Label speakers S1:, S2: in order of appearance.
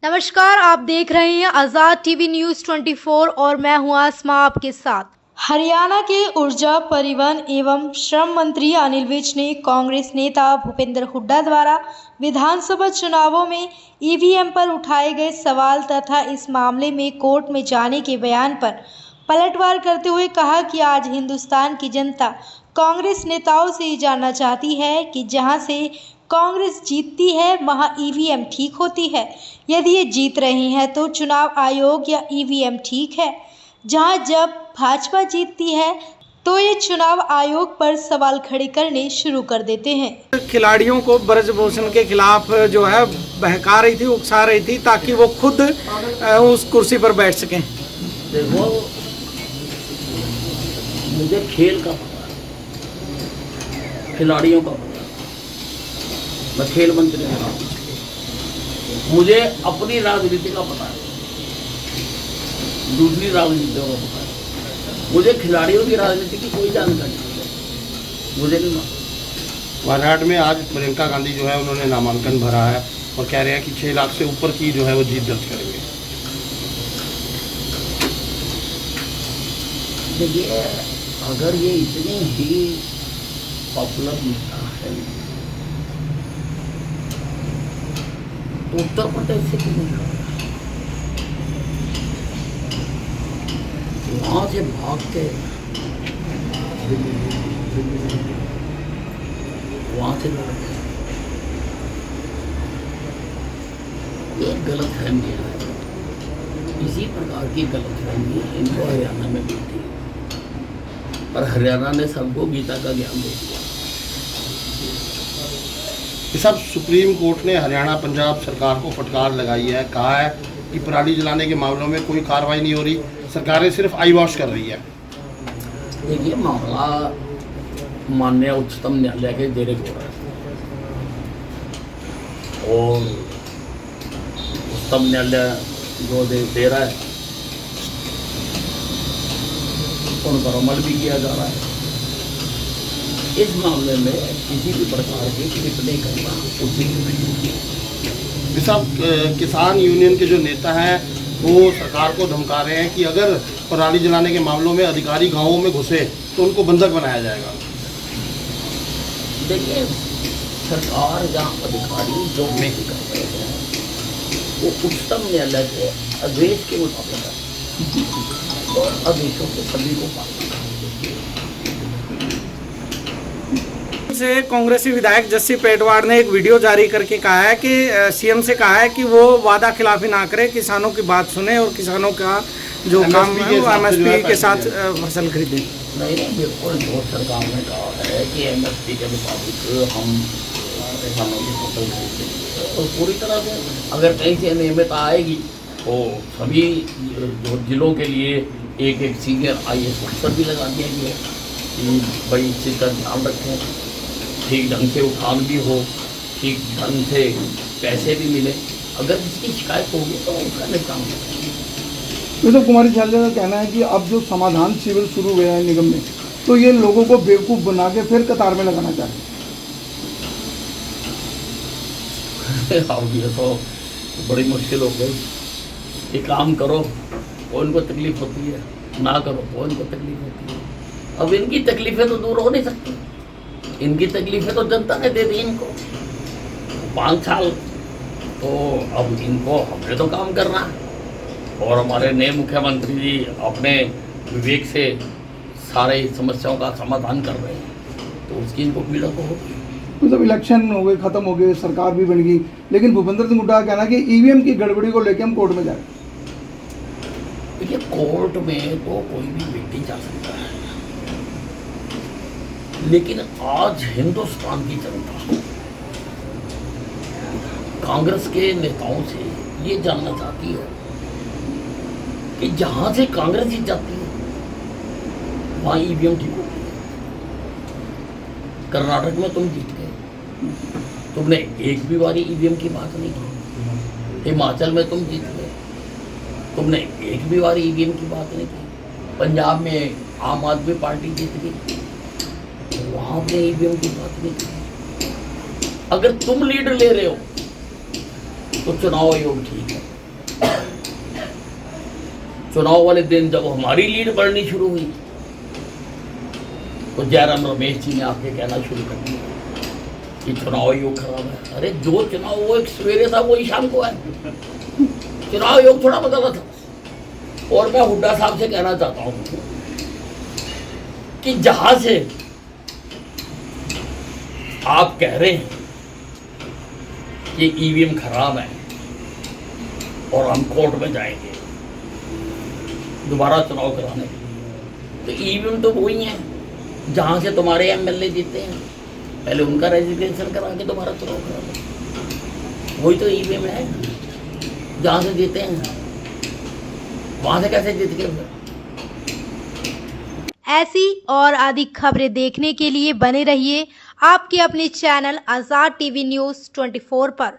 S1: नमस्कार, आप देख रहे हैं आज़ाद टीवी न्यूज़ 24 और मैं हूं आसमा आपके साथ। हरियाणा के ऊर्जा, परिवहन एवं श्रम मंत्री अनिल विज ने कांग्रेस नेता भूपेंद्र हुड्डा द्वारा विधानसभा चुनावों में ईवीएम पर उठाए गए सवाल तथा इस मामले में कोर्ट में जाने के बयान पर पलटवार करते हुए कहा कि आज हिंदुस्तान की जनता कांग्रेस नेताओं से ये जानना चाहती है कि जहां से कांग्रेस जीतती है वहां ईवीएम ठीक होती है। यदि ये जीत रही हैं तो चुनाव आयोग या ईवीएम ठीक है। जहां जब भाजपा जीतती है तो ये चुनाव आयोग पर सवाल खड़े करने शुरू कर देते हैं।
S2: खिलाड़ियों को ब्रजभूषण के खिलाफ जो है बहका रही थी, उकसा रही थी ताकि वो खुद उस कुर्सी पर बैठ सकें।
S3: देखो, मुझे खेल का पता है, खिलाड़ियों का पता है। मैं खेल मंत्री हूँ, मुझे अपनी राजनीति का पता है, दूसरी राजनीतियों का पता है। मुझे खिलाड़ियों की राजनीति की कोई जानकारी नहीं है, मुझे नहीं मालूम।
S4: वारनाड में आज प्रियंका गांधी जो है उन्होंने नामांकन भरा है और कह रहे हैं कि 6 लाख से ऊपर की जो है वो जीत दर्ज करेंगे।
S3: देखिए, अगर ये इतनी ही पॉपुलर नेता है तो उत्तर प्रदेश से क्यों नहीं लड़ रहा? वहाँ से भाग के वहाँ से लड़ गए। ये गलतफहमी है। इसी प्रकार की गलतफहमी इनको हरियाणा में भी थी, पर हरियाणा ने सबको गीता का ज्ञान दे दिया।
S4: सब सुप्रीम कोर्ट ने हरियाणा पंजाब सरकार को फटकार लगाई है, कहा है कि पराली जलाने के मामलों में कोई कार्रवाई नहीं हो रही, सरकारें सिर्फ आई वॉश कर रही है।
S3: देखिए, मामला माननीय उच्चतम न्यायालय के जेरे हो रहा है और उच्चतम न्यायालय जो दे रहा है उन पर अमल भी किया जा रहा है। इस मामले में किसी भी प्रकार की टिप्पणी करना उचित नहीं।
S4: सब किसान यूनियन के जो नेता हैं वो सरकार को धमका रहे हैं कि अगर पराली जलाने के मामलों में अधिकारी गांवों में घुसे तो उनको बंधक बनाया जाएगा।
S3: देखिए, सरकार या अधिकारी जो भी कर रहे हैं वो उच्चतम न्यायालय के आदेश के मुताबिक है और आदेशों के सभी को पालना
S2: से कांग्रेसी विधायक जस्सी पेटवाड़ ने एक वीडियो जारी करके कहा है कि सीएम से कहा है कि वो वादा खिलाफी ना करे, किसानों की बात सुने और किसानों का जो काम है वो एमएसपी के साथ फसल खरीदें।
S3: नहीं, बिल्कुल जो सरकार ने कहा है कि एमएसपी के मुताबिक हम किसानों की फसल खरीदेंगे और पूरी तरह से अगर कहीं से नियमितता आएगी तो सभी जो जिलों के लिए एक सीनियर IAS अफसर भी लगा दिया गया कि भाई इस चीज़ का ध्यान रखें, ठीक ढंग से उठान भी हो, ठीक ढंग से पैसे भी मिले। अगर इसकी शिकायत होगी तो उसका निपटान होगा।
S5: तो कुमारी झाले का कहना है कि अब जो समाधान शिविर शुरू हुए हैं निगम में, तो ये लोगों को बेवकूफ़ बना के फिर कतार में लगाना चाहते हैं।
S3: अब ये तो बड़ी मुश्किल हो गई। ये काम करो तो इनको तकलीफ होती है, ना करो तो इनको तकलीफ होती है। अब इनकी तकलीफें तो दूर हो नहीं सकती, इनकी तकलीफें तो जनता ने दे दी इनको 5 साल, तो अब इनको हमने तो काम करना है और हमारे नए मुख्यमंत्री जी अपने विवेक से सारे समस्याओं का समाधान कर रहे हैं, तो उसकी इनको पीड़ा तो होगी।
S5: मतलब इलेक्शन हो गए, खत्म हो गए, सरकार भी बन गई, लेकिन भूपेंद्र सिंह हुड्डा का कहना है कि ईवीएम की गड़बड़ी को लेकर हम कोर्ट में जाए।
S3: देखिए, कोर्ट में तो कोई भी व्यक्ति जा सकता है, लेकिन आज हिंदुस्तान की जनता कांग्रेस के नेताओं से ये जानना चाहती है कि जहां से कांग्रेस जीत जाती है वहां ईवीएम ठीक होती है। कर्नाटक में तुम जीत गए, तुमने एक भी बारी ईवीएम की बात नहीं की। हिमाचल में तुम जीत गए, तुमने एक भी बारी ईवीएम की बात नहीं की। पंजाब में आम आदमी पार्टी जीत गई, वहां पे ईवीएम की बात नहीं की। अगर तुम लीड ले रहे हो तो चुनाव आयोग ठीक है, चुनाव वाले दिन जब हमारी लीड बढ़नी शुरू हुई तो जयराम रमेश जी ने आके कहना शुरू कर दिया कि चुनाव आयोग खराब है। अरे जो चुनाव वो एक सवेरे था वही शाम को है, चुनाव आयोग थोड़ा बदला था। और मैं हुड्डा साहब से कहना चाहता हूँ कि जहां से आप कह रहे हैं कि ईवीएम खराब है और हम कोर्ट में जाएंगे दोबारा चुनाव कराने के लिए, तो ईवीएम तो वही है जहां से तुम्हारे एमएलए जीते हैं, पहले उनका रजिस्ट्रेशन करा के दोबारा चुनाव करा लो। वही तो ईवीएम है जहां से जीते हैं, वहां से कैसे जीत गए?
S1: ऐसी और अधिक खबरें देखने के लिए बने रहिए आपके अपने चैनल आज़ाद टीवी न्यूज़ 24 पर।